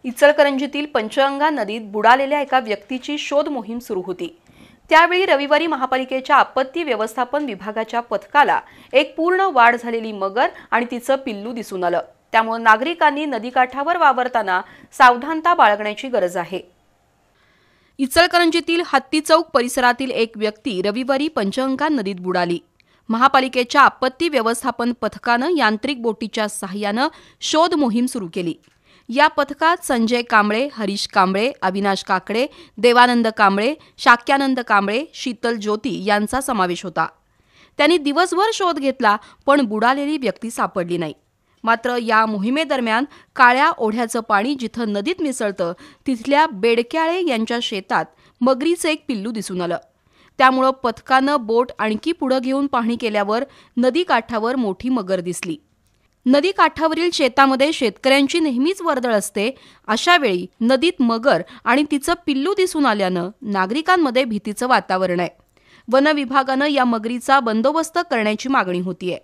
इचलकरंजीतील पंचगंगा नदीत बुडालेल्या एका व्यक्तीची शोध मोहीम सुरू होती। त्यावेळी रविवारी महापालिकेच्या आपत्ती व्यवस्थापन विभागाच्या पथकाला एक पूर्ण वाढ झालेली मगर आणि तिचं पिल्लू दिसून आलं। त्यामुळे नागरिकांनी नदीकाठावर वावरताना सावधानता बाळगण्याची गरज आहे। इचलकरंजीतील हत्ती चौक परिसरातील एक व्यक्ती रविवारी पंचगंगा नदीत बुडाली। महापालिकेच्या आपत्ती व्यवस्थापन पथकानं यांत्रिक बोटीच्या सहाय्यानं शोध मोहीम सुरू केली। या पथकात संजय कांबळे, हरीश कांबळे, अविनाश काकडे, देवानंद कांबळे, शाक्यानंद कांबळे, शीतल ज्योती यांचा समावेश होता। त्यांनी दिवसभर शोध घेतला पण बुडालेली व्यक्ती सापडली नाही। मात्र या मोहिमेदरम्यान काळ्या ओढ्याचं पाणी जिथं नदीत मिसळतं तिथल्या बेडक्याळे यांच्या शेतात मगरीचं एक पिल्लू दिसून आलं। त्यामुळे पथकानं बोट आणखी पुढे घेऊन पाहणी केल्यावर नदीकाठावर मोठी मगर दिसली। नदीकाठावरील शेतामध्ये शेतकऱ्यांची नेहमीच वर्दळ असते। अशा वेळी नदीत मगर आणि तिचं पिल्लू दिसून आल्यानं नागरिकांमध्ये भीतीचं वातावरण आहे। वन विभागानं या मगरीचा बंदोबस्त करण्याची मागणी होतीये।